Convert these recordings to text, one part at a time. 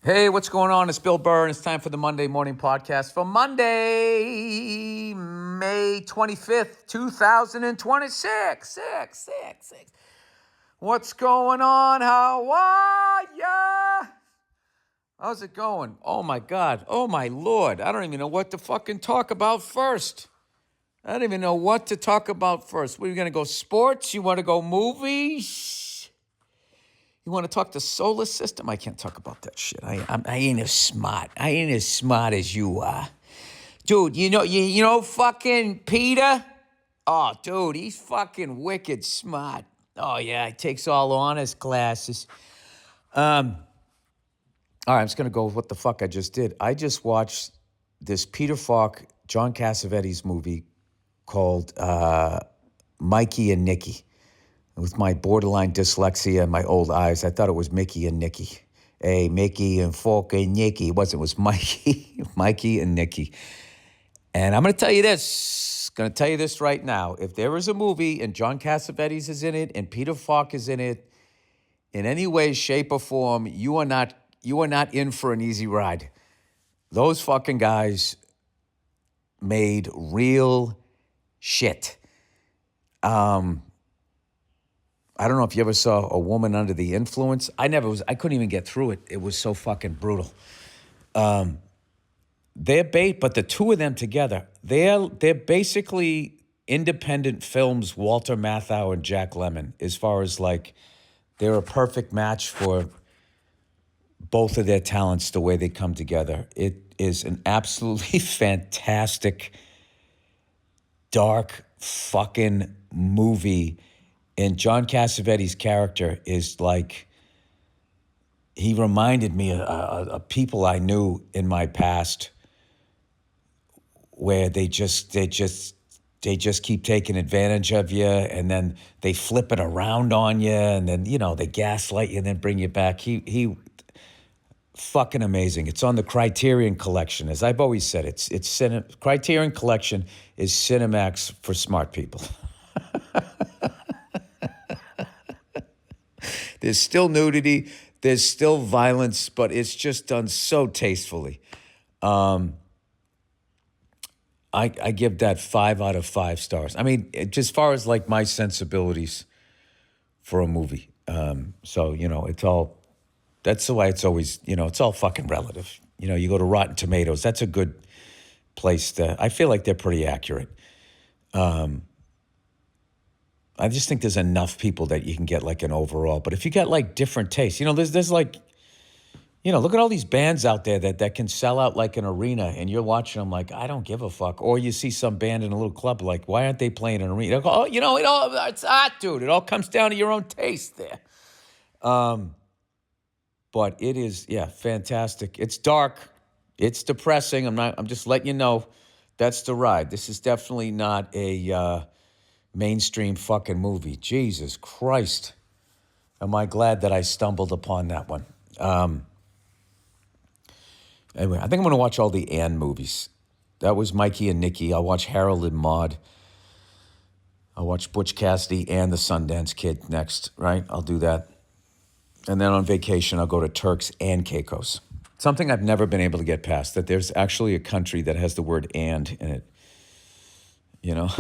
Hey, what's going on? It's Bill Burr, and it's time for the Monday Morning Podcast for Monday, May 25th, 2026. What's going on? How are ya? How's it going? Oh, my God. Oh, my Lord. I don't even know what to fucking talk about first. I don't even know what to talk about first. We're going to go sports? You want to go movies? You want to talk the solar system? I can't talk about that shit. I ain't as smart. I ain't as smart as you are. Dude, you know fucking Peter? Oh, dude, he's fucking wicked smart. Oh, yeah, he takes all honors classes. All right, I'm just going to go with what the fuck I just did. I just watched this Peter Falk, John Cassavetes movie called Mikey and Nicky. With my borderline dyslexia and my old eyes, I thought it was Mickey and Nicky. Hey, Mickey and Falk and Nicky. It wasn't. It was Mikey, Mikey and Nicky. And I'm going to tell you this. Going to tell you this right now. If there is a movie and John Cassavetes is in it and Peter Falk is in it, in any way, shape, or form, you are not in for an easy ride. Those fucking guys made real shit. I don't know if you ever saw A Woman Under the Influence. I couldn't even get through it. It was so fucking brutal. They're bait, but the two of them together, they're basically independent films, Walter Matthau and Jack Lemmon, as far as like, they're a perfect match for both of their talents, the way they come together. It is an absolutely fantastic, dark fucking movie. And John Cassavetes' character is like, he reminded me of people I knew in my past, where they just keep taking advantage of you, and then they flip it around on you, and then they gaslight you and then bring you back. He fucking amazing. It's on the Criterion Collection, as I've always said. Criterion Collection is Cinemax for smart people. There's still nudity, there's still violence, but it's just done so tastefully. I give that 5 out of 5 stars. I mean, as far as like my sensibilities for a movie. So, that's why it's always, it's all fucking relative. You go to Rotten Tomatoes, that's a good place I feel like they're pretty accurate. I just think there's enough people that you can get like an overall. But if you got like different tastes, there's like, look at all these bands out there that can sell out like an arena, and you're watching them like, I don't give a fuck. Or you see some band in a little club, like, why aren't they playing an arena? Oh, it's art, dude. It all comes down to your own taste there. But it is, fantastic. It's dark. It's depressing. I'm just letting you know that's the ride. This is definitely not a mainstream fucking movie. Jesus Christ. Am I glad that I stumbled upon that one. Anyway, I think I'm going to watch all the Ann movies. That was Mikey and Nicky. I'll watch Harold and Maude. I'll watch Butch Cassidy and the Sundance Kid next, right? I'll do that. And then on vacation, I'll go to Turks and Caicos. Something I've never been able to get past, that there's actually a country that has the word "and" in it. Remember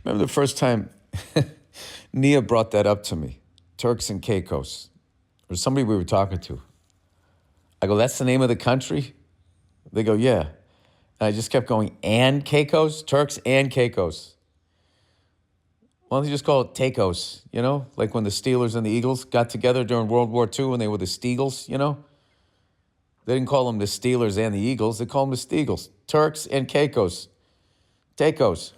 the first time Nia brought that up to me, Turks and Caicos, or somebody we were talking to. I go, that's the name of the country? They go, yeah. And I just kept going, and Caicos? Turks and Caicos. Why don't you just call it Tacos, Like when the Steelers and the Eagles got together during World War II and they were the Steagles, They didn't call them the Steelers and the Eagles. They called them the Steagles. Turks and Caicos. Tacos.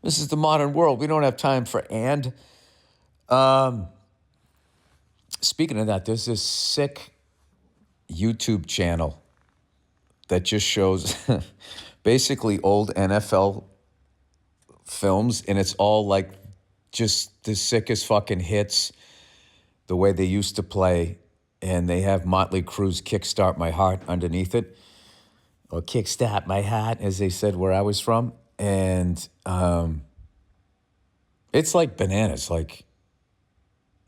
This is the modern world. We don't have time for and. Speaking of that, there's this sick YouTube channel that just shows basically old NFL films, and it's all like just the sickest fucking hits, the way they used to play. And they have Motley Crue's Kickstart My Heart underneath it, or Kickstart My Heart, as they said where I was from. And it's like bananas. Like,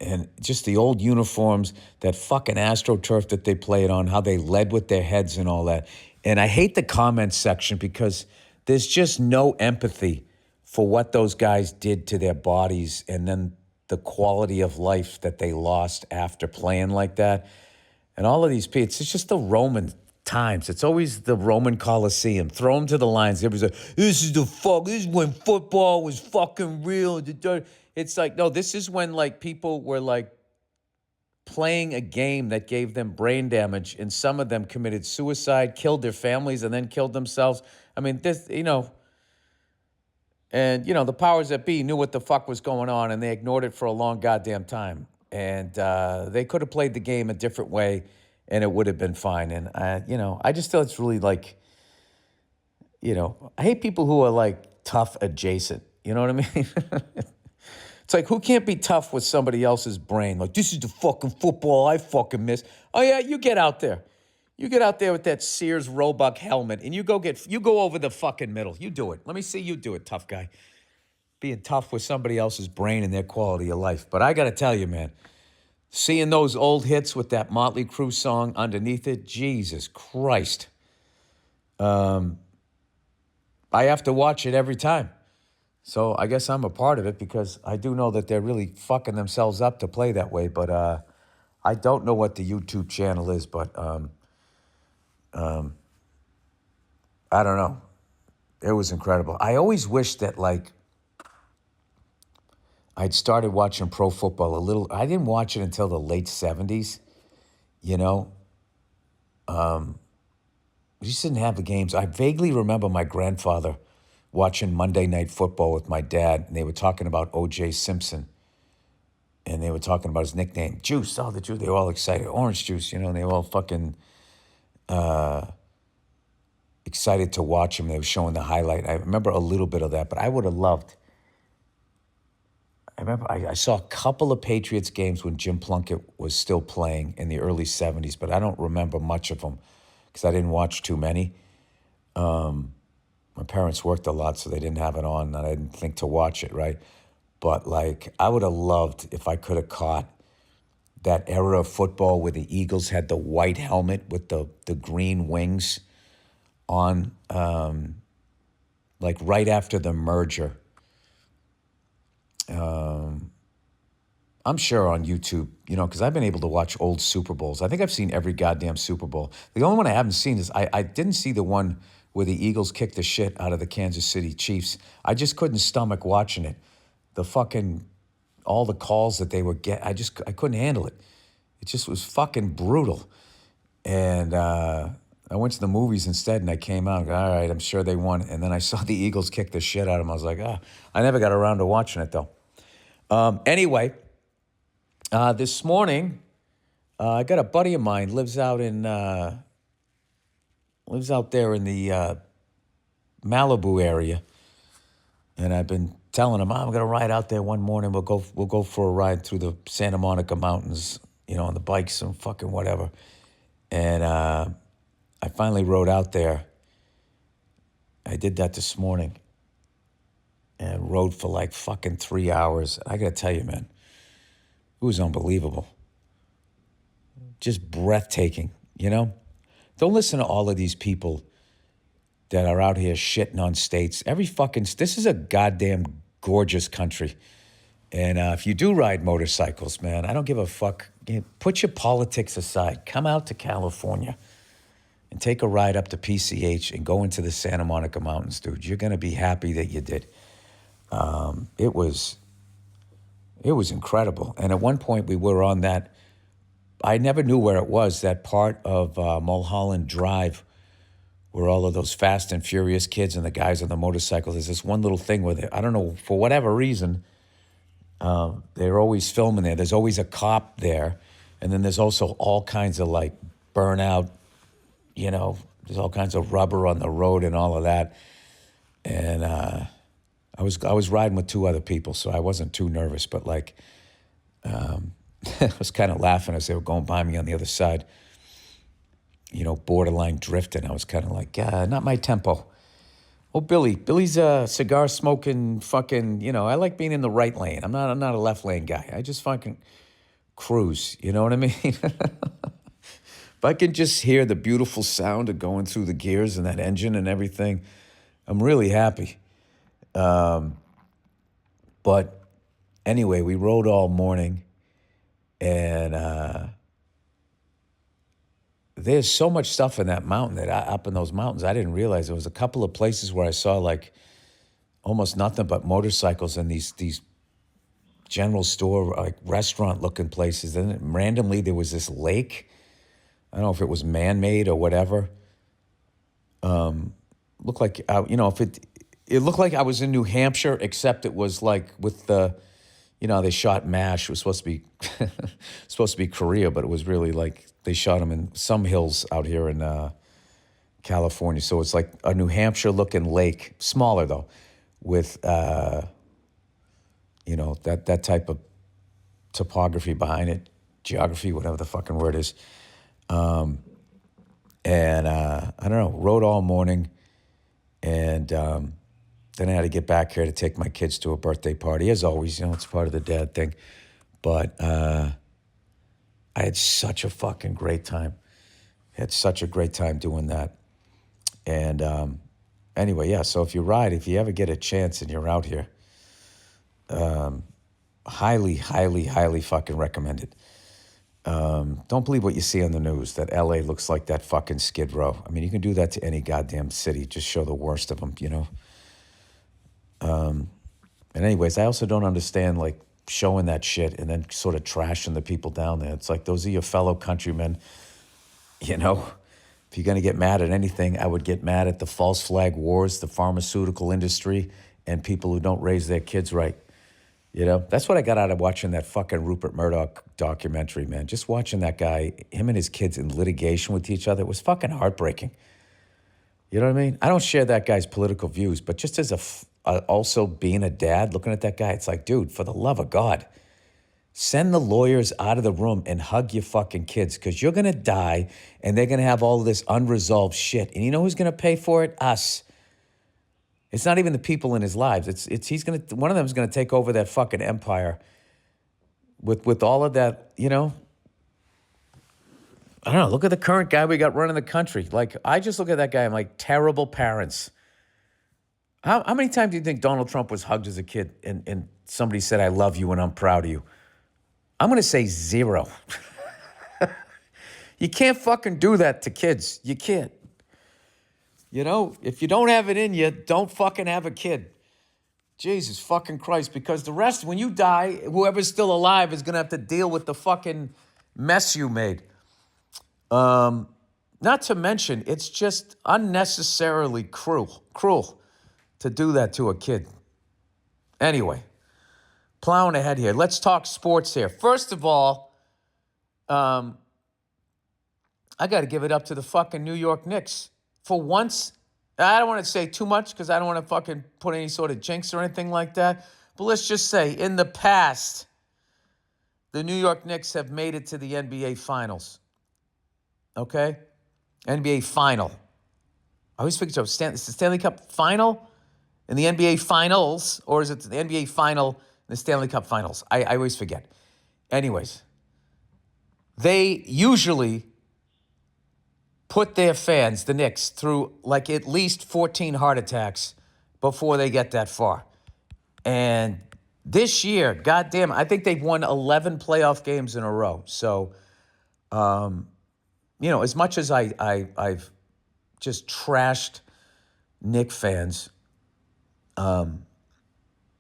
and just the old uniforms, that fucking AstroTurf that they played on, how they led with their heads and all that. And I hate the comments section because there's just no empathy for what those guys did to their bodies and then the quality of life that they lost after playing like that. And all of these people, it's just the Roman times. It's always the Roman Colosseum. Throw them to the lines. Everybody's like, this is when football was fucking real. It's like, no, this is when like people were like playing a game that gave them brain damage, and some of them committed suicide, killed their families, and then killed themselves. I mean, this, and, the powers that be knew what the fuck was going on, and they ignored it for a long goddamn time. And they could have played the game a different way, and it would have been fine. And, I just feel it's really like, I hate people who are like tough adjacent. You know what I mean? It's like, who can't be tough with somebody else's brain? Like, this is the fucking football I fucking miss. Oh, yeah, you get out there. You get out there with that Sears Roebuck helmet, and you go over the fucking middle. You do it. Let me see you do it, tough guy. Being tough with somebody else's brain and their quality of life. But I got to tell you, man, seeing those old hits with that Motley Crue song underneath it, Jesus Christ. I have to watch it every time. So I guess I'm a part of it because I do know that they're really fucking themselves up to play that way. But I don't know what the YouTube channel is, but I don't know. It was incredible. I always wish that, like, I'd started watching pro football a little. I didn't watch it until the late 70s, We just didn't have the games. I vaguely remember my grandfather watching Monday Night Football with my dad, and they were talking about O.J. Simpson. And they were talking about his nickname, Juice. Oh, the Juice. They were all excited. Orange Juice, and they were all fucking excited to watch him. They were showing the highlight. I remember a little bit of that, but I would have loved. I remember I saw a couple of Patriots games when Jim Plunkett was still playing in the early 70s, but I don't remember much of them because I didn't watch too many. My parents worked a lot, so they didn't have it on, and I didn't think to watch it, right? But, like, I would have loved if I could have caught that era of football where the Eagles had the white helmet with the green wings on, like, right after the merger. I'm sure on YouTube, because I've been able to watch old Super Bowls. I think I've seen every goddamn Super Bowl. The only one I haven't seen is I didn't see the one where the Eagles kicked the shit out of the Kansas City Chiefs. I just couldn't stomach watching it. All the calls that they were getting, I couldn't handle it. It just was fucking brutal. And I went to the movies instead, and I came out, all right, I'm sure they won. And then I saw the Eagles kick the shit out of them. I was like, I never got around to watching it, though. Anyway, this morning, I got a buddy of mine, lives out there in the Malibu area. And I've been telling him, I'm going to ride out there one morning. We'll go for a ride through the Santa Monica Mountains, on the bikes and fucking whatever. And I finally rode out there. I did that this morning and rode for like fucking 3 hours. I got to tell you, man, it was unbelievable. Just breathtaking, Don't listen to all of these people that are out here shitting on states. This is a goddamn gorgeous country. And if you do ride motorcycles, man, I don't give a fuck. Put your politics aside. Come out to California and take a ride up to PCH and go into the Santa Monica Mountains, dude. You're going to be happy that you did. It was incredible. And at one point we were on that, I never knew where it was, that part of Mulholland Drive where all of those Fast and Furious kids and the guys on the motorcycles, there's this one little thing where I don't know, for whatever reason, they're always filming there. There's always a cop there. And then there's also all kinds of like burnout, there's all kinds of rubber on the road and all of that. And I was riding with two other people, so I wasn't too nervous, but like, I was kind of laughing as they were going by me on the other side. Borderline drifting. I was kind of like, not my tempo. Oh, Billy's a cigar smoking fucking, I like being in the right lane. I'm not a left lane guy. I just fucking, cruise. You know what I mean? If I can just hear the beautiful sound of going through the gears and that engine and everything, I'm really happy. But anyway, we rode all morning, and there's so much stuff in that mountain up in those mountains. I didn't realize there was a couple of places where I saw like almost nothing but motorcycles and these general store, like restaurant looking places. And then randomly there was this lake. I don't know if it was man-made or whatever. Looked like, if it looked like I was in New Hampshire, except it was like with the, they shot MASH. It was supposed to be Korea, but it was really like they shot them in some hills out here in California. So it's like a New Hampshire looking lake, smaller though, with, that type of topography behind it, geography, whatever the fucking word is. And I don't know, rode all morning, and then I had to get back here to take my kids to a birthday party. As always, it's part of the dad thing. But I had such a fucking great time. Had such a great time doing that. And anyway, yeah, so if you ever get a chance and you're out here, highly, highly, highly fucking recommend it. Don't believe what you see on the news, that LA looks like that fucking Skid Row. I mean, you can do that to any goddamn city. Just show the worst of them, And anyways, I also don't understand, like, showing that shit and then sort of trashing the people down there. It's like, those are your fellow countrymen, If you're going to get mad at anything, I would get mad at the false flag wars, the pharmaceutical industry, and people who don't raise their kids right. That's what I got out of watching that fucking Rupert Murdoch documentary, man. Just watching that guy, him and his kids in litigation with each other, it was fucking heartbreaking. You know what I mean? I don't share that guy's political views, but just as also being a dad, looking at that guy, it's like, dude, for the love of God, send the lawyers out of the room and hug your fucking kids, because you're going to die and they're going to have all this unresolved shit. And you know who's going to pay for it? Us. It's not even the people in his lives. One of them is going to take over that fucking empire with all of that, I don't know. Look at the current guy we got running the country. Like, I just look at that guy, I'm like, terrible parents. How many times do you think Donald Trump was hugged as a kid and somebody said, I love you and I'm proud of you? I'm going to say 0. You can't fucking do that to kids. You can't. If you don't have it in you, don't fucking have a kid. Jesus fucking Christ. Because the rest, when you die, whoever's still alive is going to have to deal with the fucking mess you made. Not to mention, it's just unnecessarily cruel to do that to a kid. Anyway, plowing ahead here. Let's talk sports here. First of all, I got to give it up to the fucking New York Knicks. For once, I don't want to say too much because I don't want to fucking put any sort of jinx or anything like that. But let's just say, in the past, the New York Knicks have made it to the NBA Finals. Okay? NBA Final. I always figured it's the Stanley Cup Final and the NBA Finals, or is it the NBA Final and the Stanley Cup Finals? I always forget. Anyways, they usually put their fans, the Knicks, through like at least 14 heart attacks before they get that far. And this year, goddamn, I think they've won 11 playoff games in a row. So, as much as I've just trashed Knick fans and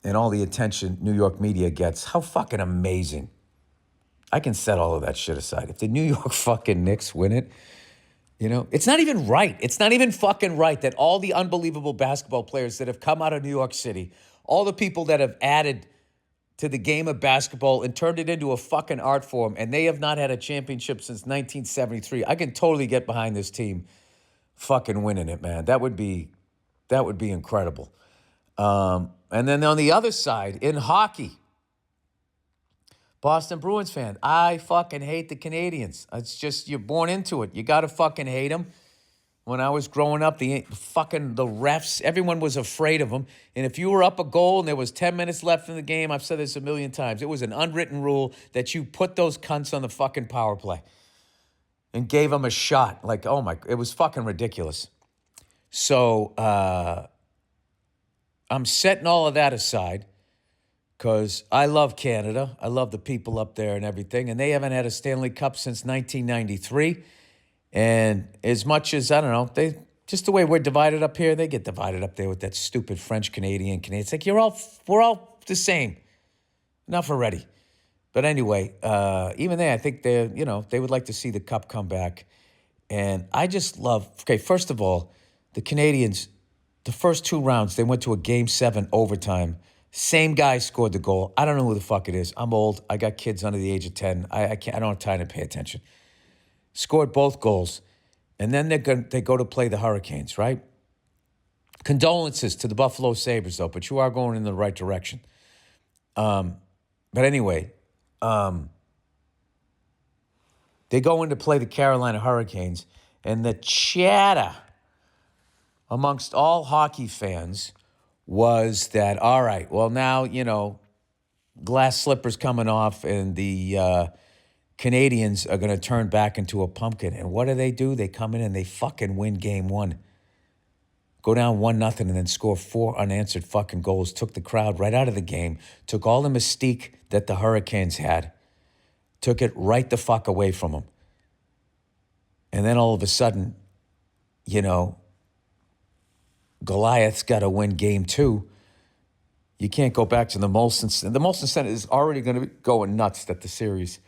all the attention New York media gets, how fucking amazing. I can set all of that shit aside. If the New York fucking Knicks win it, it's not even right. It's not even fucking right that all the unbelievable basketball players that have come out of New York City, all the people that have added to the game of basketball and turned it into a fucking art form, and they have not had a championship since 1973. I can totally get behind this team fucking winning it, man. That would be incredible. And then on the other side, in hockey, Boston Bruins fan, I fucking hate the Canadians. It's just, you're born into it. You got to fucking hate them. When I was growing up, the refs, everyone was afraid of them. And if you were up a goal and there was 10 minutes left in the game, I've said this a million times, it was an unwritten rule that you put those cunts on the fucking power play and gave them a shot. Like, oh my, it was fucking ridiculous. So I'm setting all of that aside because I love Canada. I love the people up there and everything. And they haven't had a Stanley Cup since 1993. And as much as, I don't know, they just the way we're divided up here, they get divided up there with that stupid French-Canadian. It's like, we're all the same. Enough already. But anyway, even they, I think they would like to see the Cup come back. And I just love, okay, first of all, the Canadians, the first 2 rounds, they went to a Game 7 overtime. Same guy scored the goal. I don't know who the fuck it is. I'm old. I got kids under the age of 10. I don't have time to pay attention. Scored both goals, and then they go to play the Hurricanes, right? Condolences to the Buffalo Sabres, though, but you are going in the right direction. But anyway, they go in to play the Carolina Hurricanes, and the chatter amongst all hockey fans was that, all right, well, now, glass slippers coming off, and the Canadians are going to turn back into a pumpkin. And what do? They come in and they fucking win Game 1. Go down 1-0 and then score 4 unanswered fucking goals. Took the crowd right out of the game. Took all the mystique that the Hurricanes had. Took it right the fuck away from them. And then all of a sudden, Goliath's got to win Game 2. You can't go back to the Molson Center. The Molson Center is already going to be going nuts that the series,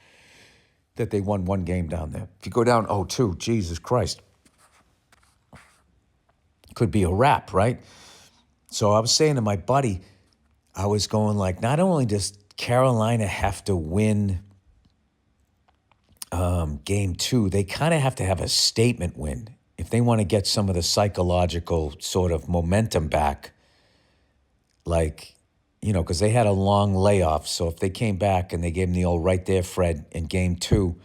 that they won 1 game down there. If you go down 0-2, Jesus Christ. Could be a wrap, right? So I was saying to my buddy, I was going like, not only does Carolina have to win Game 2, they kind of have to have a statement win if they want to get some of the psychological sort of momentum back. Like, because they had a long layoff. So if they came back and they gave them the old right there, Fred, in Game 2,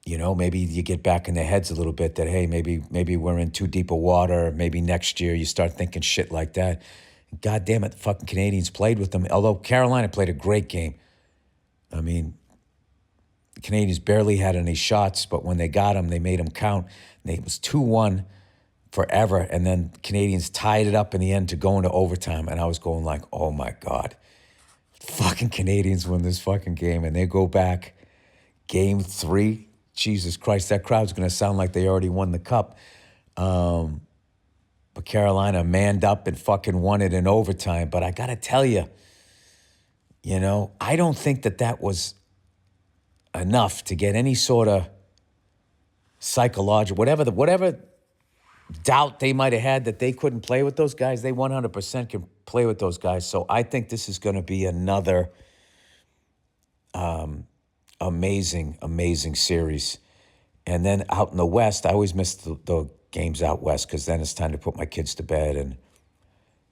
maybe you get back in their heads a little bit that, hey, maybe we're in too deep a water. Maybe next year you start thinking shit like that. God damn it, the fucking Canadians played with them. Although Carolina played a great game. I mean, the Canadians barely had any shots, but when they got them, they made them count. It was 2-1 forever, and then Canadians tied it up in the end to go into overtime, and I was going like, oh my God, fucking Canadians win this fucking game, and they go back Game 3. Jesus Christ, that crowd's going to sound like they already won the Cup. But Carolina manned up and fucking won it in overtime. But I got to tell you, I don't think that was enough to get any sort of psychological, whatever doubt they might have had that they couldn't play with those guys. They 100% can play with those guys. So I think this is going to be another amazing, amazing series. And then out in the West, I always miss the games out West because then it's time to put my kids to bed and,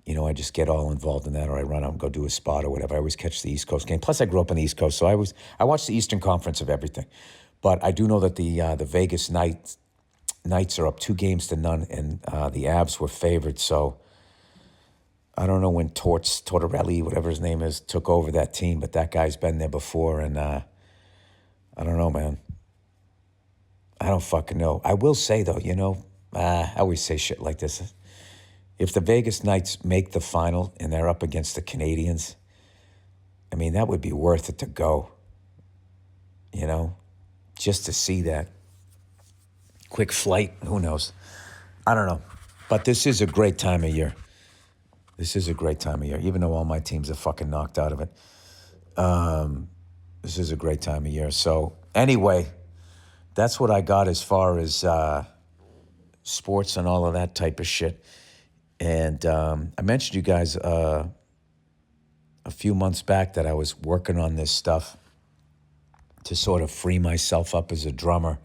I just get all involved in that, or I run out and go do a spot or whatever. I always catch the East Coast game. Plus, I grew up in the East Coast, so I watch the Eastern Conference of everything. But I do know that the Vegas Knights are up 2-0, and the Avs were favored. So I don't know when Tortorelli, whatever his name is, took over that team, but that guy's been there before, and I don't know, man. I don't fucking know. I will say, though, I always say shit like this. If the Vegas Knights make the final and they're up against the Canadians, I mean, that would be worth it to go, just to see that. Quick flight, who knows? I don't know. But this is a great time of year. Even though all my teams are fucking knocked out of it. This is a great time of year. So anyway, that's what I got as far as sports and all of that type of shit. And I mentioned you guys a few months back that I was working on this stuff to sort of free myself up as a drummer.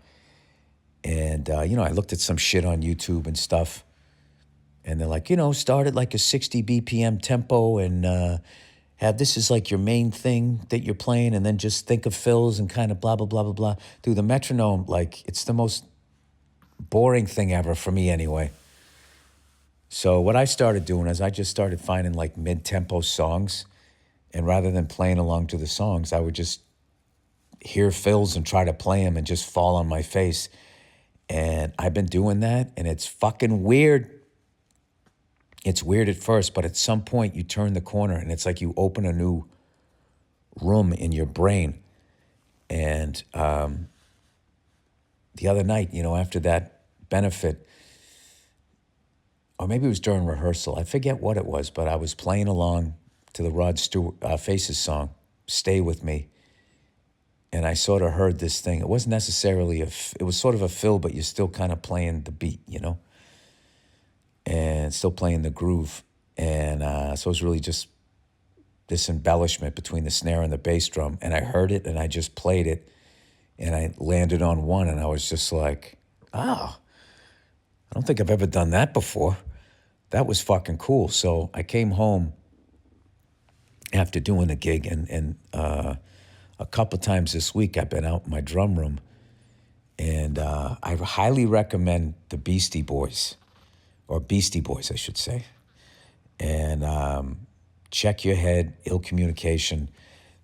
And, I looked at some shit on YouTube and stuff. And they're like, start at like a 60 BPM tempo and have this is like your main thing that you're playing, and then just think of fills and kind of blah, blah, blah, blah, blah. Dude, the metronome, like, it's the most boring thing ever for me anyway. So what I started doing is I just started finding like mid-tempo songs, and rather than playing along to the songs, I would just hear fills and try to play them and just fall on my face. And I've been doing that, and it's fucking weird. It's weird at first, but at some point you turn the corner and it's like you open a new room in your brain. And the other night, after that benefit, or maybe it was during rehearsal, I forget what it was, but I was playing along to the Rod Stewart Faces song, Stay With Me. And I sort of heard this thing. It wasn't necessarily it was sort of a fill, but you're still kind of playing the beat, and still playing the groove. And so it was really just this embellishment between the snare and the bass drum. And I heard it and I just played it and I landed on one and I was just like, oh, I don't think I've ever done that before. That was fucking cool. So I came home after doing the gig and a couple times this week I've been out in my drum room, and I highly recommend the Beastie Boys, or Beastie Boys, I should say. And Check Your Head, Ill Communication.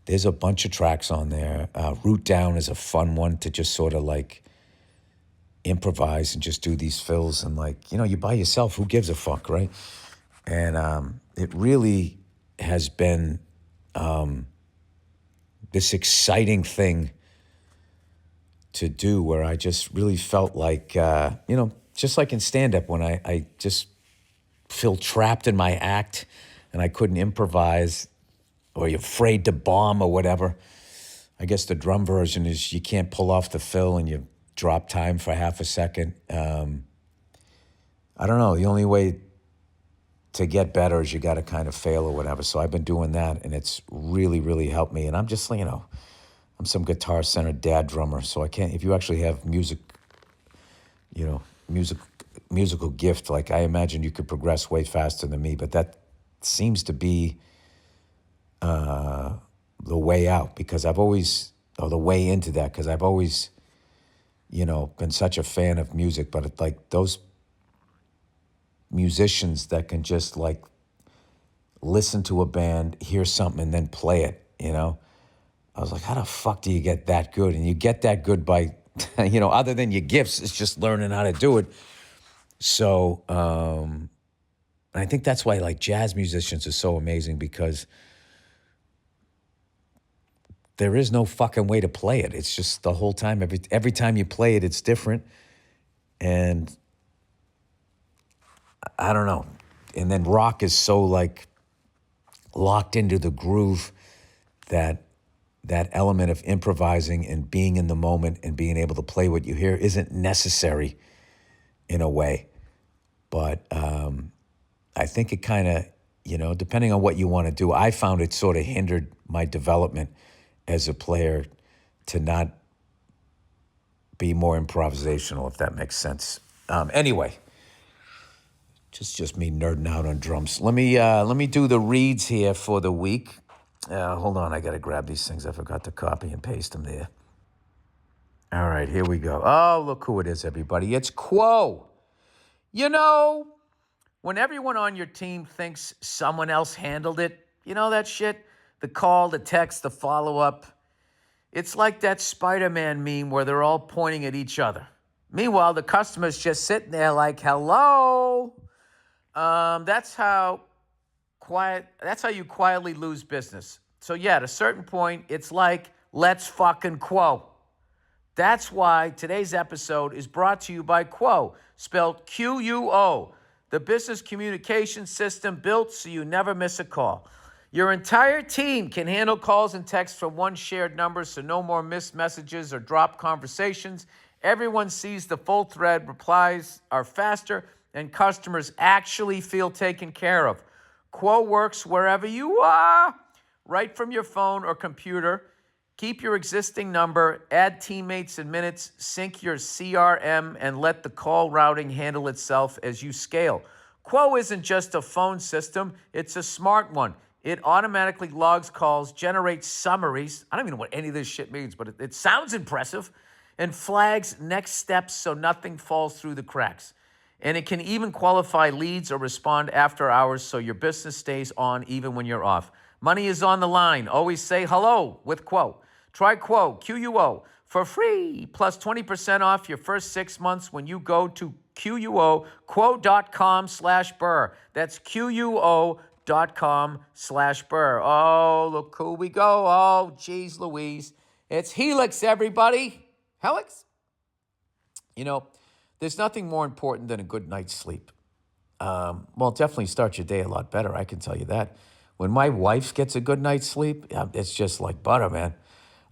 There's a bunch of tracks on there. Root Down is a fun one to just sort of like improvise and just do these fills. And like, you by yourself, who gives a fuck, right? And it really has been this exciting thing to do where I just really felt like, just like in stand-up when I just feel trapped in my act and I couldn't improvise, or you're afraid to bomb or whatever. I guess the drum version is you can't pull off the fill and you drop time for half a second. I don't know. The only way to get better is you got to kind of fail or whatever. So I've been doing that, and it's really, really helped me. And I'm just, I'm some guitar-centered dad drummer, so I can't. If you actually have musical gift, like I imagine you could progress way faster than me. But that seems to be the way out, because I've always, or the way into that, because I've always, been such a fan of music. But it's like those musicians that can just like listen to a band, hear something, and then play it, I was like, how the fuck do you get that good? And you get that good by, other than your gifts, it's just learning how to do it. So I think that's why like jazz musicians are so amazing, because there is no fucking way to play it. It's just the whole time. Every time you play it, it's different. And I don't know. And then rock is so like locked into the groove that element of improvising and being in the moment and being able to play what you hear isn't necessary in a way. But I think it kind of, depending on what you want to do, I found it sort of hindered my development as a player to not be more improvisational, if that makes sense. Anyway, just me nerding out on drums. Let me do the reads here for the week. Hold on, I got to grab these things. I forgot to copy and paste them there. All right, here we go. Oh, look who it is, everybody. It's Quo. When everyone on your team thinks someone else handled it, that shit? The call, the text, the follow-up. It's like that Spider-Man meme where they're all pointing at each other. Meanwhile, the customer's just sitting there like, hello? That's how you quietly lose business. So yeah, at a certain point, it's like, let's fucking Quo. That's why today's episode is brought to you by Quo, spelled Quo, the business communication system built so you never miss a call. Your entire team can handle calls and texts from one shared number, so no more missed messages or dropped conversations. Everyone sees the full thread, replies are faster, and customers actually feel taken care of. Quo works wherever you are, right from your phone or computer. Keep your existing number, add teammates and minutes, sync your CRM, and let the call routing handle itself as you scale. Quo isn't just a phone system, it's a smart one. It automatically logs calls, generates summaries. I don't even know what any of this shit means, but it sounds impressive. and flags next steps so nothing falls through the cracks. And it can even qualify leads or respond after hours so your business stays on even when you're off. Money is on the line. Always say hello with Quo. Try Quo, Quo, for free, plus 20% off your first 6 months when you go to quo.com/Burr. That's quo.com/Burr. Oh, look who we go. Oh, geez Louise. It's Helix, everybody. Helix? You know, there's nothing more important than a good night's sleep. Well, definitely start your day a lot better, I can tell you that. When my wife gets a good night's sleep, it's just like butter, man.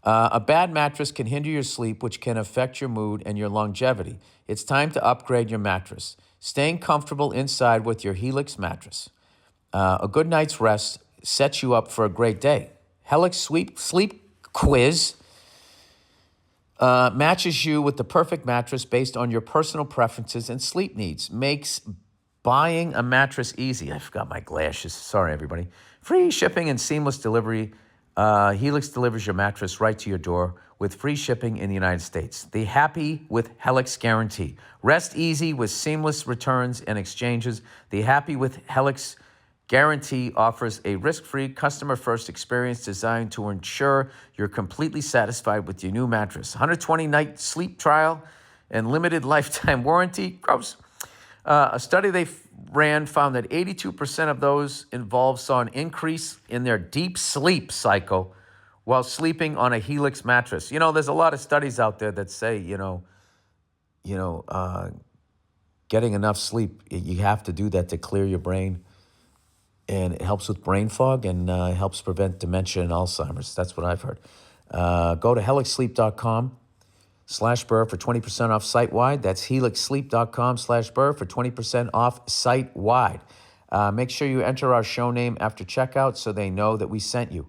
A bad mattress can hinder your sleep, which can affect your mood and your longevity. It's time to upgrade your mattress. Staying comfortable inside with your Helix mattress. A good night's rest sets you up for a great day. Helix Sleep Quiz matches you with the perfect mattress based on your personal preferences and sleep needs. Makes buying a mattress easy. I forgot my glasses. Sorry, everybody. Free shipping and seamless delivery. Helix delivers your mattress right to your door with free shipping in the United States. The Happy with Helix guarantee. Rest easy with seamless returns and exchanges. The Happy with Helix guarantee offers a risk-free, customer-first experience designed to ensure you're completely satisfied with your new mattress. 120-night sleep trial and limited lifetime warranty. Gross. A study they ran found that 82% of those involved saw an increase in their deep sleep cycle while sleeping on a Helix mattress. You know, there's a lot of studies out there that say, getting enough sleep, you have to do that to clear your brain. And it helps with brain fog and helps prevent dementia and Alzheimer's. That's what I've heard. Go to helixsleep.com/Burr for 20% off site-wide. That's helixsleep.com/Burr for 20% off site-wide. Make sure you enter our show name after checkout so they know that we sent you.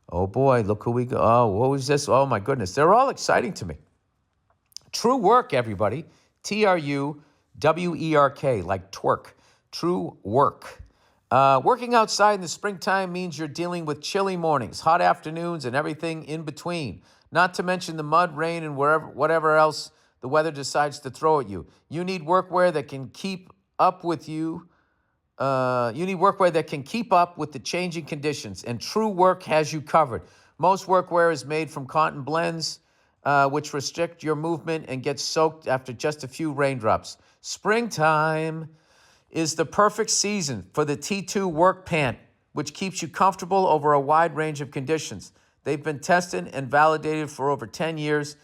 Oh, boy, look who we go. Oh, what was this? Oh, my goodness. They're all exciting to me. True Work, everybody. TRUWERK, like twerk. True Work. Working outside in the springtime means you're dealing with chilly mornings, hot afternoons, and everything in between. Not to mention the mud, rain, and whatever else the weather decides to throw at you. You need workwear that can keep up with you. You need workwear that can keep up with the changing conditions, and True Work has you covered. Most workwear is made from cotton blends, which restrict your movement and get soaked after just a few raindrops. Springtime is the perfect season for the T2 Work Pant, which keeps you comfortable over a wide range of conditions. They've been tested and validated for over 10 years,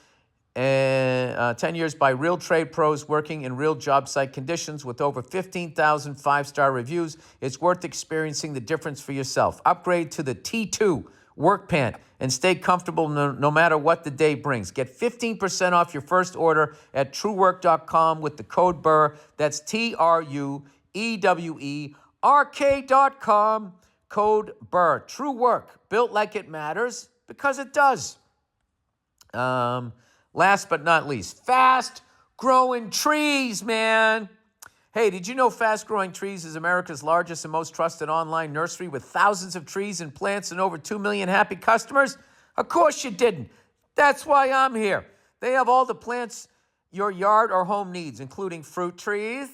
10 years by real trade pros working in real job site conditions with over 15,000 five-star reviews. It's worth experiencing the difference for yourself. Upgrade to the T2 Work Pant and stay comfortable no matter what the day brings. Get 15% off your first order at truework.com with the code Burr. That's TRUEWERK.com, code Burr. True Work, built like it matters because it does. Last but not least, fast-growing trees, man. Hey, did you know Fast Growing Trees is America's largest and most trusted online nursery with thousands of trees and plants and over 2 million happy customers? Of course you didn't. That's why I'm here. They have all the plants your yard or home needs, including fruit trees,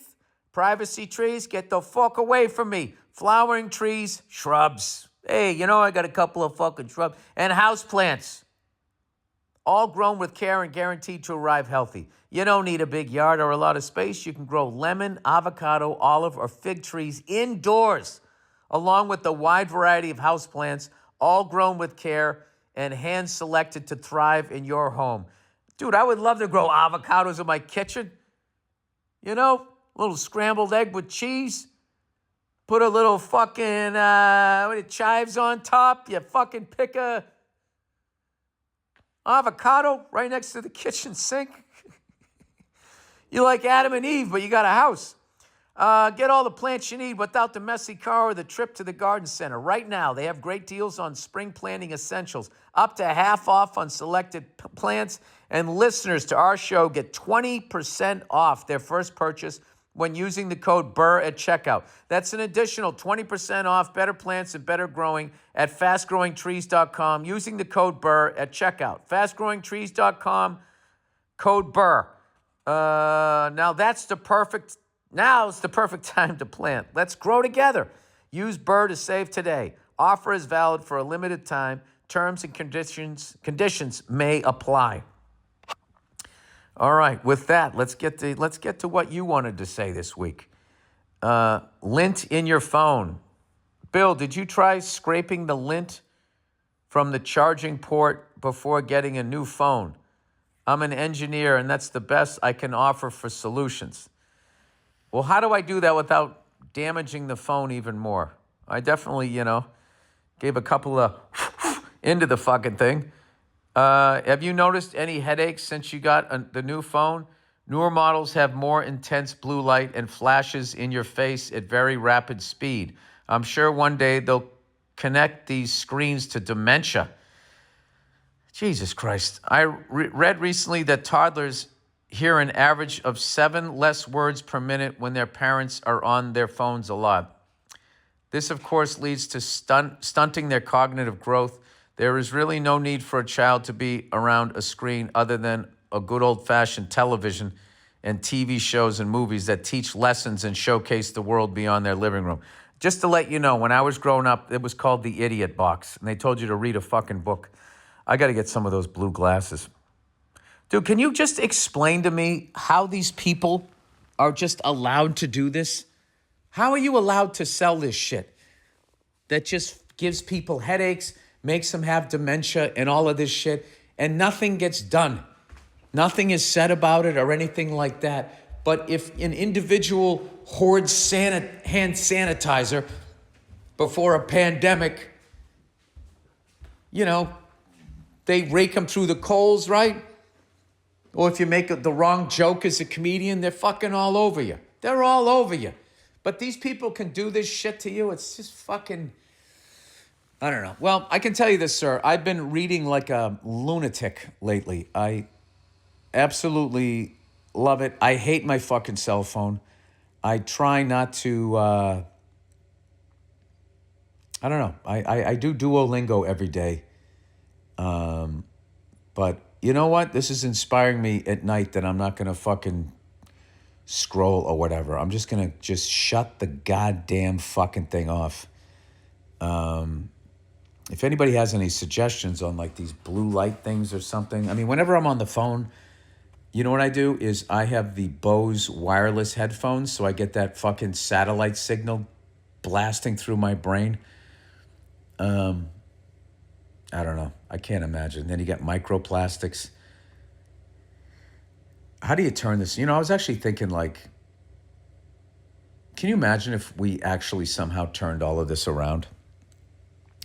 privacy trees, get the fuck away from me, flowering trees, shrubs. Hey, I got a couple of fucking shrubs, and house plants. All grown with care and guaranteed to arrive healthy. You don't need a big yard or a lot of space. You can grow lemon, avocado, olive, or fig trees indoors, along with a wide variety of houseplants, all grown with care and hand-selected to thrive in your home. Dude, I would love to grow avocados in my kitchen. A little scrambled egg with cheese. Put a little fucking chives on top. You fucking pick a avocado right next to the kitchen sink. You like Adam and Eve, but you got a house. Get all the plants you need without the messy car or the trip to the garden center. Right now, they have great deals on spring planting essentials, up to half off on selected plants, and listeners to our show get 20% off their first purchase when using the code Burr at checkout. That's an additional 20% off better plants and better growing at fastgrowingtrees.com using the code Burr at checkout. Fastgrowingtrees.com, Code Burr. Now's the perfect time to plant. Let's grow together. Use Burr to save today. Offer is valid for a limited time. Terms and conditions may apply. All right, with that, let's get to what you wanted to say this week. Lint in your phone. Bill, did you try scraping the lint from the charging port before getting a new phone? I'm an engineer, and that's the best I can offer for solutions. Well, how do I do that without damaging the phone even more? I definitely, gave a couple of into the fucking thing. Have you noticed any headaches since you got the new phone? Newer models have more intense blue light and flashes in your face at very rapid speed. I'm sure one day they'll connect these screens to dementia. Jesus Christ. I read recently that toddlers hear an average of 7 less words per minute when their parents are on their phones a lot. This, of course, leads to stunting their cognitive growth. There is really no need for a child to be around a screen other than a good old-fashioned television and TV shows and movies that teach lessons and showcase the world beyond their living room. Just to let you know, when I was growing up, it was called the Idiot Box, and they told you to read a fucking book. I got to get some of those blue glasses. Dude, can you just explain to me how these people are just allowed to do this? How are you allowed to sell this shit that just gives people headaches, makes them have dementia and all of this shit, and nothing gets done? Nothing is said about it or anything like that. But if an individual hoards hand sanitizer before a pandemic, they rake them through the coals, right? Or if you make the wrong joke as a comedian, they're fucking all over you. They're all over you. But these people can do this shit to you. It's just fucking, I don't know. Well, I can tell you this, sir. I've been reading like a lunatic lately. I absolutely love it. I hate my fucking cell phone. I try not to, I don't know. I do Duolingo every day. But you know what? This is inspiring me at night that I'm not going to fucking scroll or whatever. I'm just going to just shut the goddamn fucking thing off. If anybody has any suggestions on like these blue light things or something, I mean, whenever I'm on the phone, you know what I do is I have the Bose wireless headphones, so I get that fucking satellite signal blasting through my brain. I don't know. I can't imagine. Then you get microplastics. How do you turn this? I was actually thinking like, can you imagine if we actually somehow turned all of this around?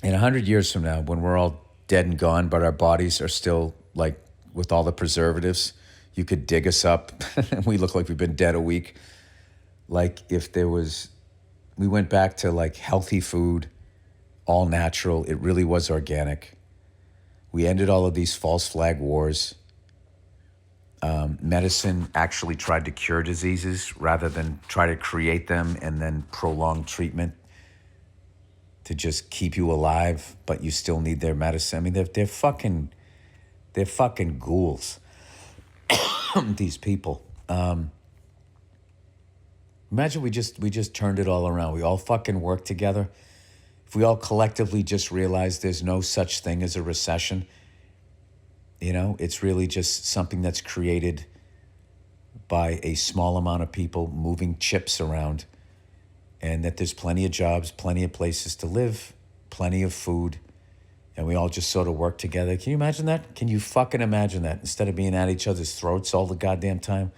In 100 years from now, when we're all dead and gone, but our bodies are still like with all the preservatives, you could dig us up and we look like we've been dead a week. Like if we went back to like healthy food, all natural, it really was organic. We ended all of these false flag wars. Medicine actually tried to cure diseases rather than try to create them and then prolong treatment to just keep you alive, but you still need their medicine. I mean, they're fucking ghouls. These people. Imagine we just turned it all around. We all fucking work together. If we all collectively just realize there's no such thing as a recession, it's really just something that's created by a small amount of people moving chips around, and that there's plenty of jobs, plenty of places to live, plenty of food, and we all just sort of work together. Can you imagine that? Can you fucking imagine that? Instead of being at each other's throats all the goddamn time,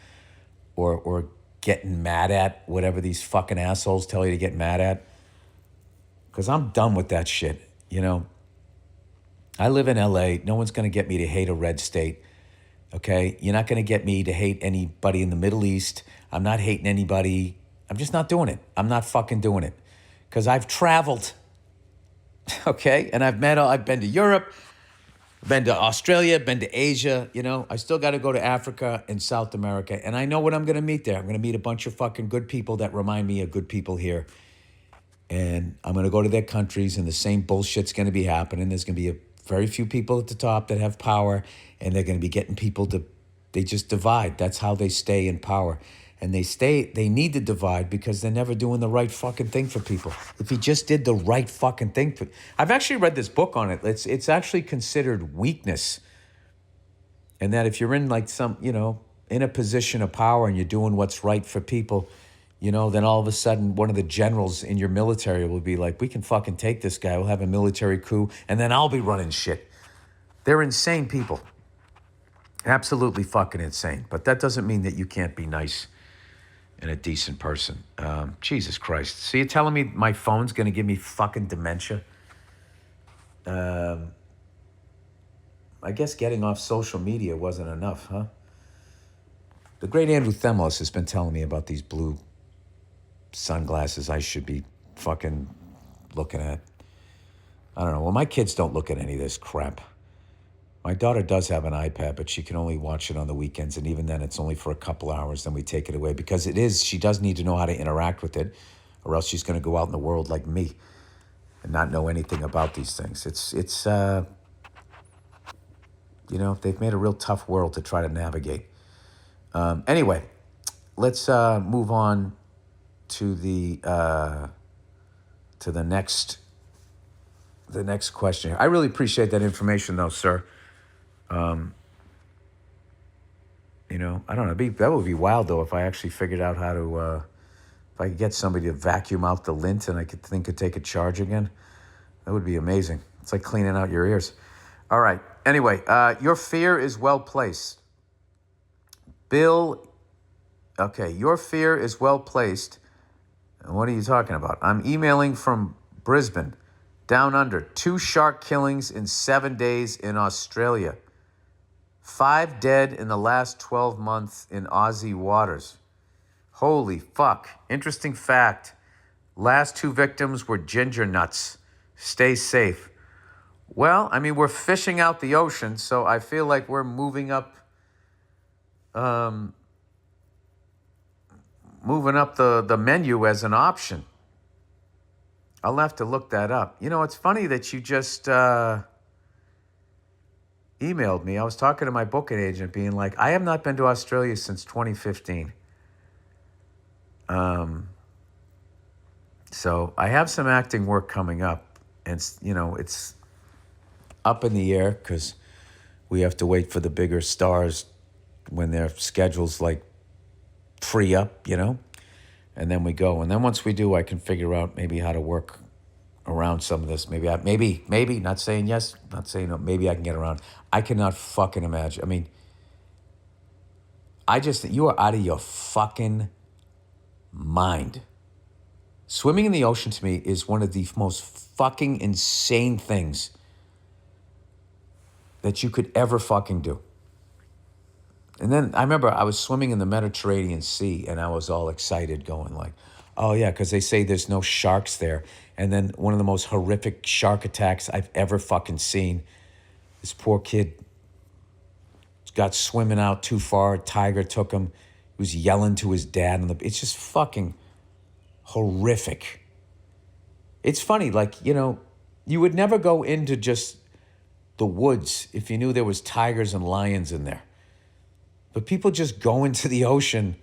or getting mad at whatever these fucking assholes tell you to get mad at. Because I'm done with that shit, I live in LA. No one's going to get me to hate a red state, okay? You're not going to get me to hate anybody in the Middle East. I'm not hating anybody. I'm just not doing it. I'm not fucking doing it. Because I've traveled, okay? And I've been to Europe, been to Australia, been to Asia, I still got to go to Africa and South America. And I know what I'm going to meet there. I'm going to meet a bunch of fucking good people that remind me of good people here. And I'm going to go to their countries and the same bullshit's going to be happening. There's going to be very few people at the top that have power, and they're going to be getting people to They just divide. That's how they stay in power. And they need to divide because they're never doing the right fucking thing for people. If he just did the right fucking thing for... I've actually read this book on it. It's actually considered weakness. And that if you're in like some, in a position of power and you're doing what's right for people, then all of a sudden one of the generals in your military will be like, we can fucking take this guy. We'll have a military coup and then I'll be running shit. They're insane people. Absolutely fucking insane. But that doesn't mean that you can't be nice and a decent person. Jesus Christ. So you're telling me my phone's going to give me fucking dementia? I guess getting off social media wasn't enough, huh? The great Andrew Themos has been telling me about these blue sunglasses I should be fucking looking at. I don't know. Well, my kids don't look at any of this crap. My daughter does have an iPad, but she can only watch it on the weekends. And even then, it's only for a couple hours. Then we take it away because she does need to know how to interact with it, or else she's going to go out in the world like me and not know anything about these things. They've made a real tough world to try to navigate. Anyway, let's move on to the next question. I really appreciate that information, though, sir. I don't know. That would be wild, though, if I actually figured out how to, if I could get somebody to vacuum out the lint and I could take a charge again. That would be amazing. It's like cleaning out your ears. All right. Anyway, your fear is well placed. Bill, okay, your fear is well placed. What are you talking about? I'm emailing from Brisbane, down under. 2 shark killings in 7 days in Australia. 5 dead in the last 12 months in Aussie waters. Holy fuck. Interesting fact. Last 2 victims were ginger nuts. Stay safe. Well, I mean, we're fishing out the ocean, so I feel like we're moving up the menu as an option. I'll have to look that up. It's funny that you just emailed me. I was talking to my booking agent being like, I have not been to Australia since 2015. So I have some acting work coming up, and it's up in the air because we have to wait for the bigger stars when their schedules like free up, and then we go. And then once we do, I can figure out maybe how to work around some of this. Maybe, not saying yes, not saying no, maybe I can get around. I cannot fucking imagine. I mean, you are out of your fucking mind. Swimming in the ocean to me is one of the most fucking insane things that you could ever fucking do. And then I remember I was swimming in the Mediterranean Sea and I was all excited going like, oh yeah, because they say there's no sharks there. And then one of the most horrific shark attacks I've ever fucking seen. This poor kid got swimming out too far. A tiger took him. He was yelling to his dad. It's just fucking horrific. It's funny, like, you would never go into just the woods if you knew there was tigers and lions in there. But people just go into the ocean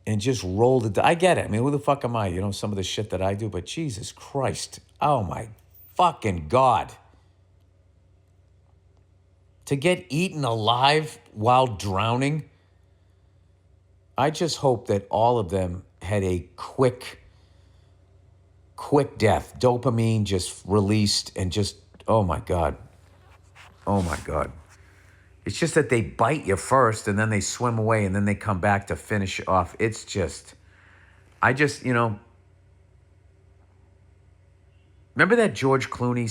and just roll it. I get it. I mean, who the fuck am I? Some of the shit that I do, but Jesus Christ. Oh my fucking God. To get eaten alive while drowning. I just hope that all of them had a quick death. Dopamine just released and just, oh my God. Oh my God. It's just that they bite you first and then they swim away and then they come back to finish you off. It's just, remember that George Clooney,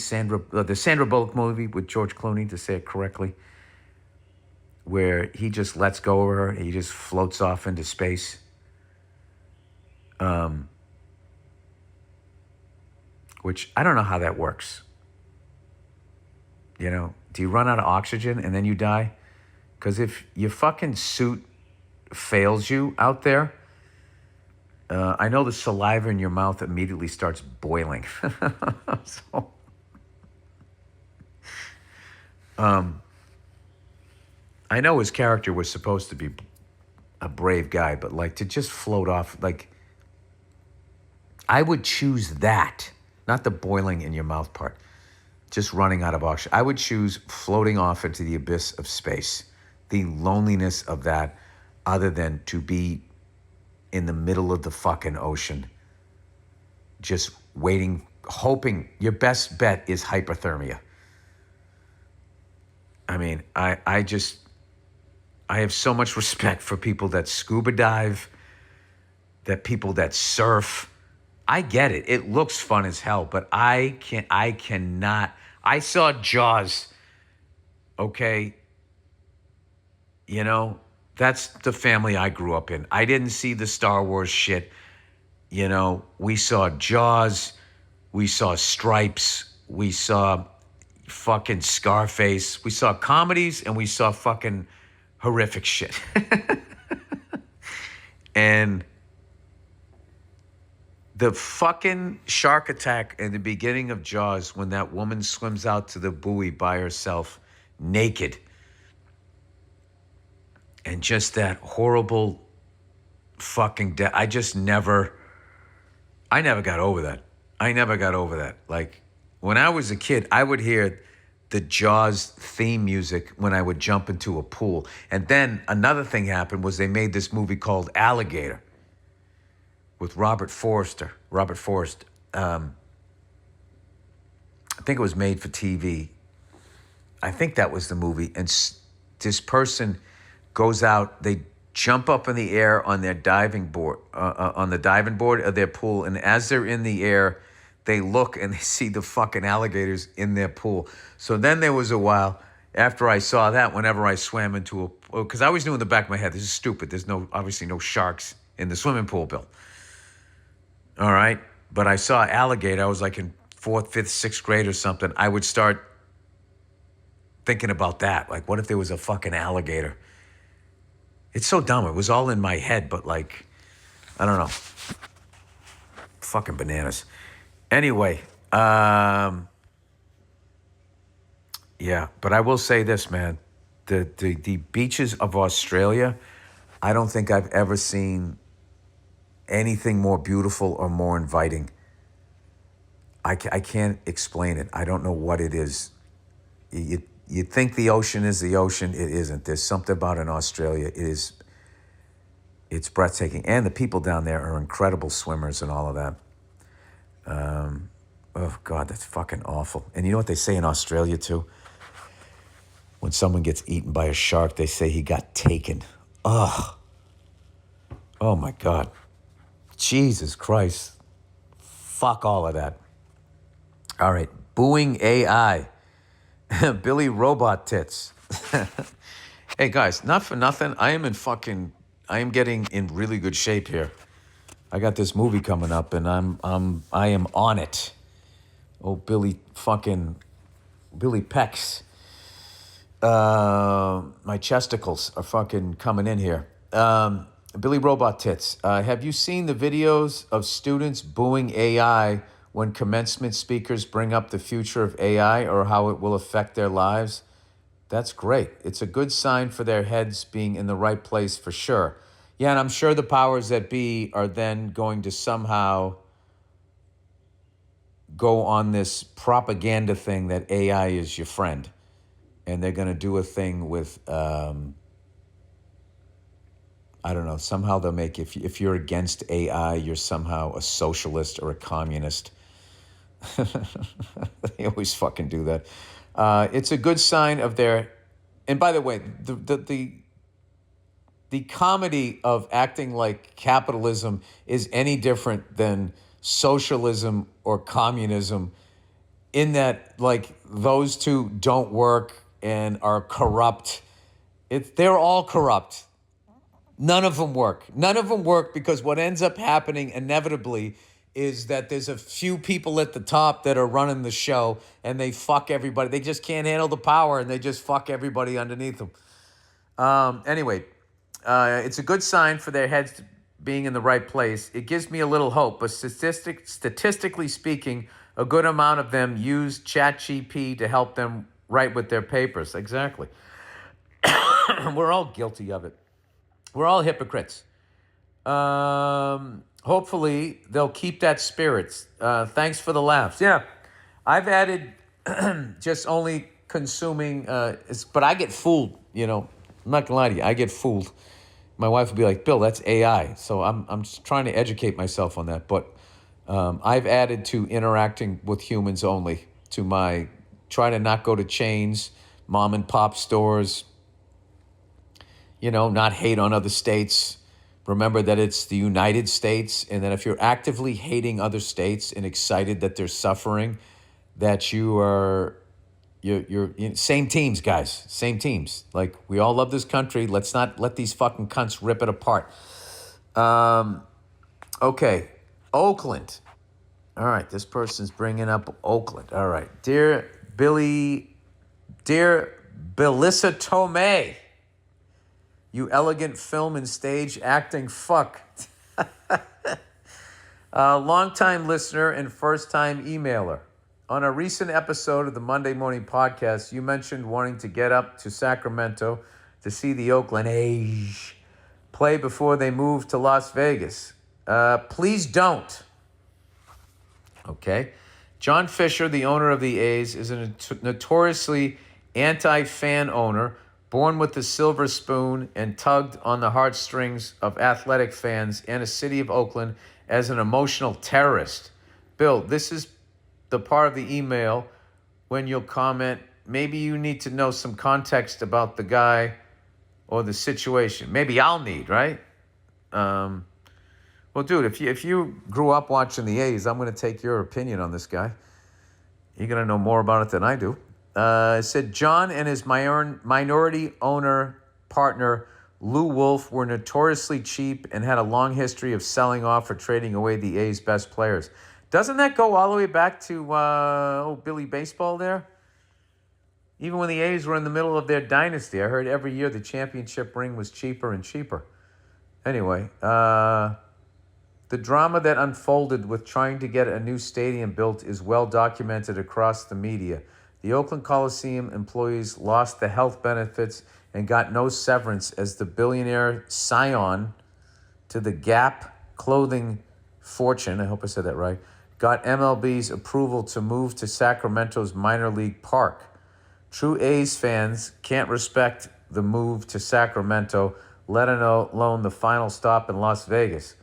the Sandra Bullock movie with George Clooney, to say it correctly, where he just lets go of her and he just floats off into space? Which I don't know how that works. Do you run out of oxygen and then you die? Because if your fucking suit fails you out there, I know the saliva in your mouth immediately starts boiling. I know his character was supposed to be a brave guy, but like to just float off, like I would choose that, not the boiling in your mouth part, just running out of oxygen. I would choose floating off into the abyss of space, the loneliness of that, other than to be in the middle of the fucking ocean, just waiting, hoping. Your best bet is hypothermia. I mean, I have so much respect for people that scuba dive, that people that surf. I get it. It looks fun as hell, but I cannot. I saw Jaws, okay? You know, that's the family I grew up in. I didn't see the Star Wars shit. You know, we saw Jaws, we saw Stripes, we saw fucking Scarface, we saw comedies, and we saw fucking horrific shit. And the fucking shark attack in the beginning of Jaws, when that woman swims out to the buoy by herself, naked, and just that horrible fucking death. I never got over that. I never got over that. Like, when I was a kid, I would hear the Jaws theme music when I would jump into a pool. And then another thing happened was they made this movie called Alligator with Robert Forrest. I think it was made for TV. I think that was the movie. And this person goes out, they jump up in the air on their diving board, on the diving board of their pool. And as they're in the air, they look and they see the fucking alligators in their pool. So then there was a while after I saw that, whenever I swam into a, because I always knew in the back of my head, this is stupid. There's obviously no sharks in the swimming pool, Bill. All right. But I saw alligator. I was like in 4th, 5th, 6th grade or something. I would start thinking about that. Like, what if there was a fucking alligator? It's so dumb. It was all in my head, but like, I don't know. Fucking bananas. Anyway, yeah, but I will say this, man. The beaches of Australia, I don't think I've ever seen anything more beautiful or more inviting. I can't explain it. I don't know what it is. You think the ocean is the ocean. It isn't. There's something about in Australia. It's breathtaking. And the people down there are incredible swimmers and all of that. Oh, God, that's fucking awful. And you know what they say in Australia, too? When someone gets eaten by a shark, they say he got taken. Ugh. Oh, my God. Jesus Christ. Fuck all of that. All right. Booing AI. Billy Robot Tits. Hey, guys, not for nothing. I am getting in really good shape here. I got this movie coming up, and I am on it. Oh, Billy Pecs. My chesticles are fucking coming in here. Billy Robot Tits. Have you seen the videos of students booing AI when commencement speakers bring up the future of AI or how it will affect their lives? That's great. It's a good sign for their heads being in the right place for sure. Yeah, and I'm sure the powers that be are then going to somehow go on this propaganda thing that AI is your friend. And they're going to do a thing with, I don't know, somehow they'll make, if you're against AI, you're somehow a socialist or a communist. They always fucking do that. It's a good sign of their, and by the way, the comedy of acting like capitalism is any different than socialism or communism, in that like those two don't work and are corrupt. They're all corrupt. None of them work. None of them work because what ends up happening inevitably is that there's a few people at the top that are running the show and they fuck everybody. They just can't handle the power and they just fuck everybody underneath them. Anyway, it's a good sign for their heads being in the right place. It gives me a little hope, but statistically speaking, a good amount of them use ChatGPT to help them write with their papers. Exactly. We're all guilty of it. We're all hypocrites. Hopefully, they'll keep that spirit. Thanks for the laughs. Yeah, I've added just only consuming, but I get fooled, I'm not gonna lie to you, I get fooled. My wife would be like, Bill, that's AI. So I'm just trying to educate myself on that. But I've added to interacting with humans only, to my try to not go to chains, mom and pop stores, not hate on other states. Remember that it's the United States, and that if you're actively hating other states and excited that they're suffering, that you're same teams, guys, same teams. Like, we all love this country. Let's not let these fucking cunts rip it apart. Okay, Oakland. All right, this person's bringing up Oakland. All right, dear Belissa Tomei, you elegant film and stage acting fuck. Longtime listener and first-time emailer. On a recent episode of the Monday Morning Podcast, you mentioned wanting to get up to Sacramento to see the Oakland A's play before they move to Las Vegas. Please don't. Okay. John Fisher, the owner of the A's, is a notoriously anti-fan owner, born with the silver spoon and tugged on the heartstrings of athletic fans and a city of Oakland as an emotional terrorist. Bill, this is the part of the email when you'll comment, maybe you need to know some context about the guy or the situation. Maybe I'll need, right? Well, dude, if you grew up watching the A's, I'm going to take your opinion on this guy. You're going to know more about it than I do. It said, John and his minority owner partner, Lou Wolf, were notoriously cheap and had a long history of selling off or trading away the A's best players. Doesn't that go all the way back to Billy Baseball there? Even when the A's were in the middle of their dynasty, I heard every year the championship ring was cheaper and cheaper. Anyway, the drama that unfolded with trying to get a new stadium built is well documented across the media. The Oakland Coliseum employees lost the health benefits and got no severance as the billionaire scion to the Gap clothing fortune, I hope I said that right, got MLB's approval to move to Sacramento's minor league park. True A's fans can't respect the move to Sacramento, let alone the final stop in Las Vegas.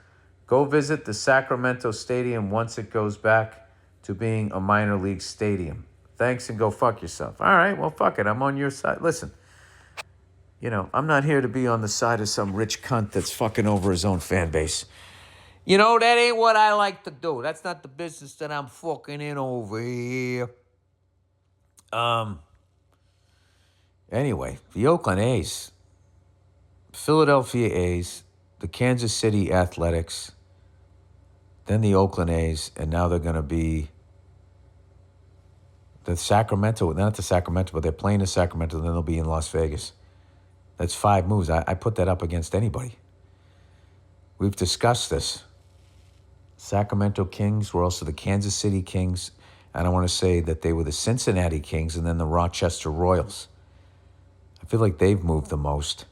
Go visit the Sacramento Stadium once it goes back to being a minor league stadium. Thanks, and go fuck yourself. All right, well, fuck it. I'm on your side. Listen, I'm not here to be on the side of some rich cunt that's fucking over his own fan base. That ain't what I like to do. That's not the business that I'm fucking in over here. Anyway, the Oakland A's, Philadelphia A's, the Kansas City Athletics, then the Oakland A's, and now they're going to be the Sacramento, not the Sacramento, but they're playing in Sacramento, then they'll be in Las Vegas. That's 5 moves. I put that up against anybody. We've discussed this. Sacramento Kings were also the Kansas City Kings, and I want to say that they were the Cincinnati Kings and then the Rochester Royals. I feel like they've moved the most.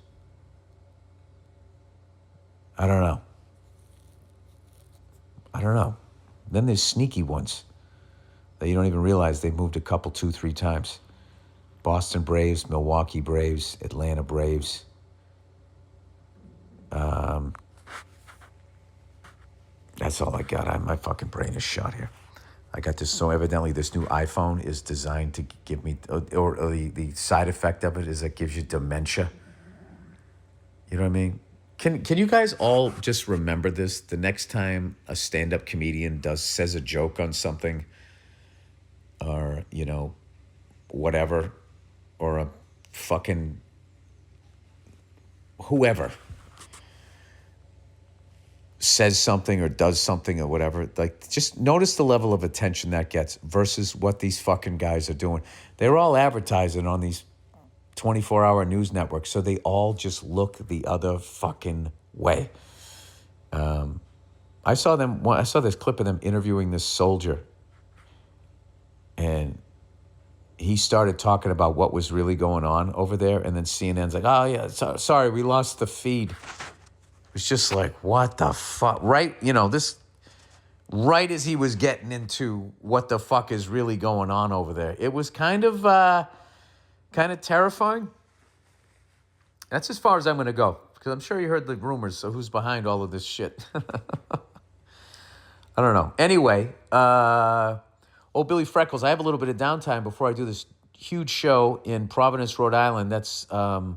I don't know. Then there's sneaky ones that you don't even realize they've moved a couple, 2, 3 times. Boston Braves, Milwaukee Braves, Atlanta Braves. That's all I got. My fucking brain is shot here. I got this, so evidently this new iPhone is designed to give me, or the side effect of it is it gives you dementia. You know what I mean? Can you guys all just remember this? The next time a stand-up comedian says a joke on something, or, whatever, or a fucking whoever says something or does something or whatever, like, just notice the level of attention that gets versus what these fucking guys are doing. They're all advertising on these 24-hour news networks, so they all just look the other fucking way. I saw this clip of them interviewing this soldier, and he started talking about what was really going on over there, and then CNN's like, oh, yeah, sorry, we lost the feed. It was just like, what the fuck? Right, right as he was getting into what the fuck is really going on over there. It was kind of terrifying. That's as far as I'm going to go, because I'm sure you heard the rumors, so who's behind all of this shit? I don't know. Anyway, old Billy Freckles, I have a little bit of downtime before I do this huge show in Providence, Rhode Island. That's, for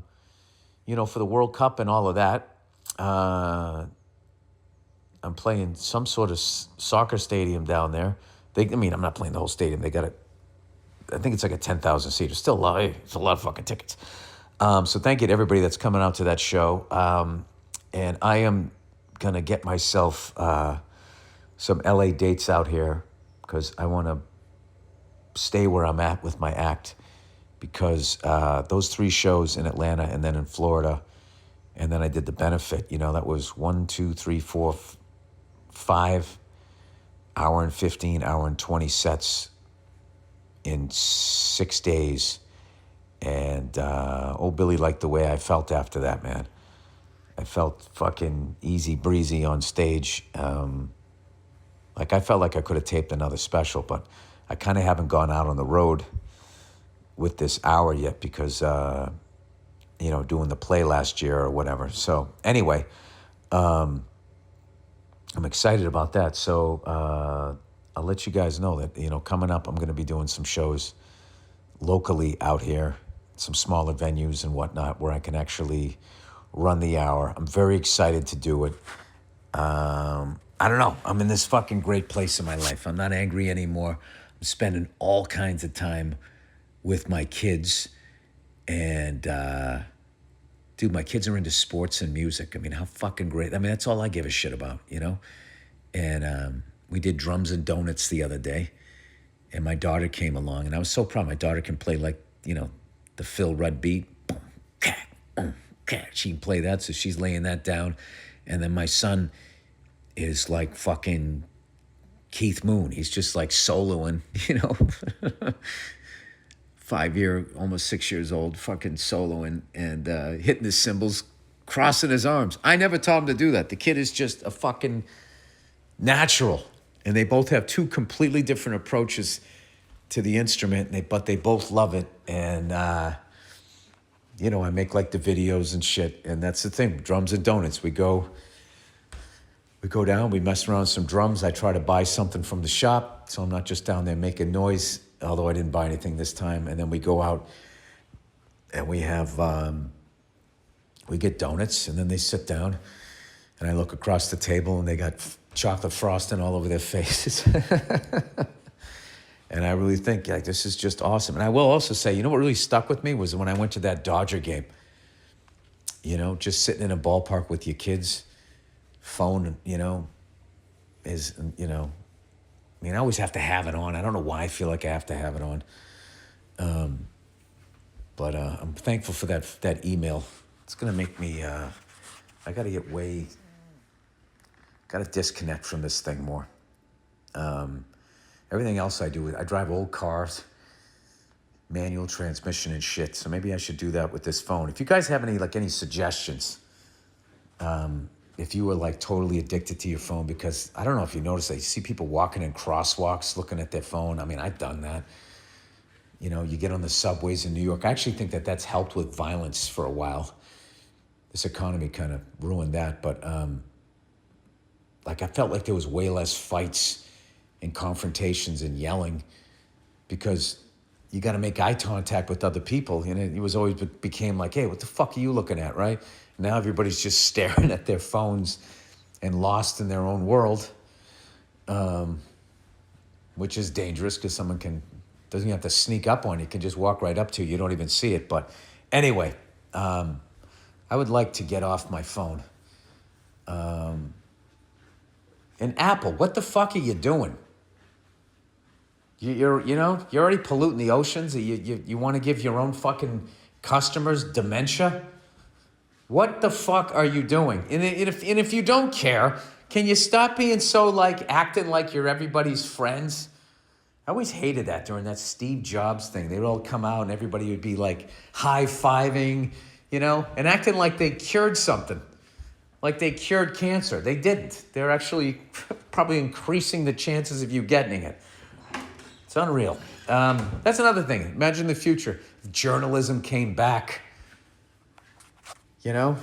the World Cup and all of that. I'm playing some sort of soccer stadium down there. I'm not playing the whole stadium. They got I think it's like a 10,000 seater. Still a lot. It's a lot of fucking tickets. So thank you to everybody that's coming out to that show. And I am going to get myself some LA dates out here because I want to stay where I'm at with my act, because those 3 shows in Atlanta and then in Florida, and then I did the benefit, that was 1, 2, 3, 4, 5 hour and 15, hour and 20 sets in 6 days. And old Billy liked the way I felt after that, man. I felt fucking easy breezy on stage. I felt like I could have taped another special, but I kind of haven't gone out on the road with this hour yet because, doing the play last year or whatever. So anyway, I'm excited about that. So I'll let you guys know that, coming up, I'm going to be doing some shows locally out here, some smaller venues and whatnot, where I can actually run the hour. I'm very excited to do it. I don't know. I'm in this fucking great place in my life. I'm not angry anymore. I'm spending all kinds of time with my kids. And, dude, my kids are into sports and music. How fucking great. That's all I give a shit about, And we did drums and donuts the other day. And my daughter came along. And I was so proud. My daughter can play the Phil Rudd beat. Boom, cat, boom, cat. She can play that, so she's laying that down. And then my son is like fucking Keith Moon. He's just like soloing, 5-year, almost 6 years old, fucking soloing and hitting his cymbals, crossing his arms. I never taught him to do that. The kid is just a fucking natural. And they both have 2 completely different approaches to the instrument, but they both love it. And, I make the videos and shit. And that's the thing, drums and donuts. We go down, we mess around with some drums. I try to buy something from the shop, so I'm not just down there making noise, although I didn't buy anything this time. And then we go out and we have, we get donuts, and then they sit down, and I look across the table, and they got chocolate frosting all over their faces. And I really think, this is just awesome. And I will also say, what really stuck with me was when I went to that Dodger game. Just sitting in a ballpark with your kids, phone, is, I always have to have it on. I don't know why I feel like I have to have it on. But I'm thankful for that email. It's going to make me, I got to disconnect from this thing more. Everything else I do, I drive old cars, manual transmission and shit. So maybe I should do that with this phone. If you guys have any suggestions, if you were totally addicted to your phone, because I don't know if you notice that you see people walking in crosswalks looking at their phone. I've done that. You get on the subways in New York. I actually think that that's helped with violence for a while. This economy kind of ruined that. But I felt like there was way less fights and confrontations and yelling, because you got to make eye contact with other people. And it was always became hey, what the fuck are you looking at, right? Now everybody's just staring at their phones and lost in their own world, which is dangerous because someone doesn't have to sneak up on you, can just walk right up to you. You don't even see it. But anyway, I would like to get off my phone. And Apple, what the fuck are you doing? You're already polluting the oceans. You want to give your own fucking customers dementia? What the fuck are you doing? And if you don't care, can you stop being so acting like you're everybody's friends? I always hated that during that Steve Jobs thing. They'd all come out and everybody would be like high-fiving, and acting like they cured something. Like they cured cancer. They didn't. They're actually probably increasing the chances of you getting it. It's unreal. That's another thing. Imagine the future. If journalism came back. I'll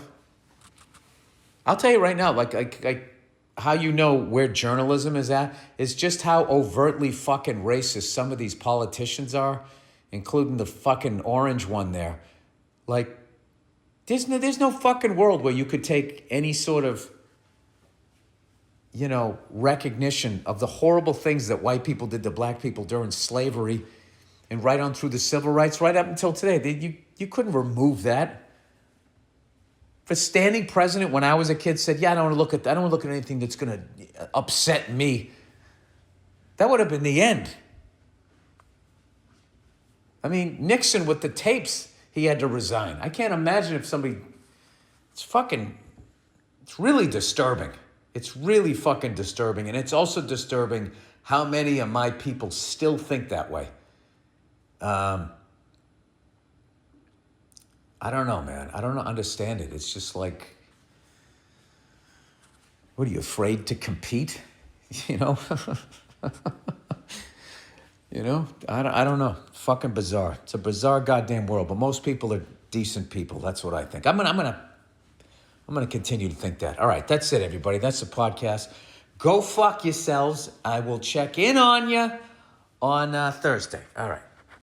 tell you right now, like how you know where journalism is at is just how overtly fucking racist some of these politicians are, including the fucking orange one there. Like, there's no fucking world where you could take any sort of, recognition of the horrible things that white people did to black people during slavery and right on through the civil rights, right up until today. You couldn't remove that. If a standing president, when I was a kid, said, "Yeah, I don't want to look at anything that's going to upset me," that would have been the end. I mean, Nixon with the tapes, he had to resign. I can't imagine if somebody. It's really disturbing. It's really fucking disturbing, and it's also disturbing how many of my people still think that way. I don't know, man. I don't understand it. It's just like, what are you, afraid to compete? I don't know. Fucking bizarre. It's a bizarre goddamn world, but most people are decent people. That's what I think. I'm gonna continue to think that. All right, that's it, everybody. That's the podcast. Go fuck yourselves. I will check in on you on Thursday. All right.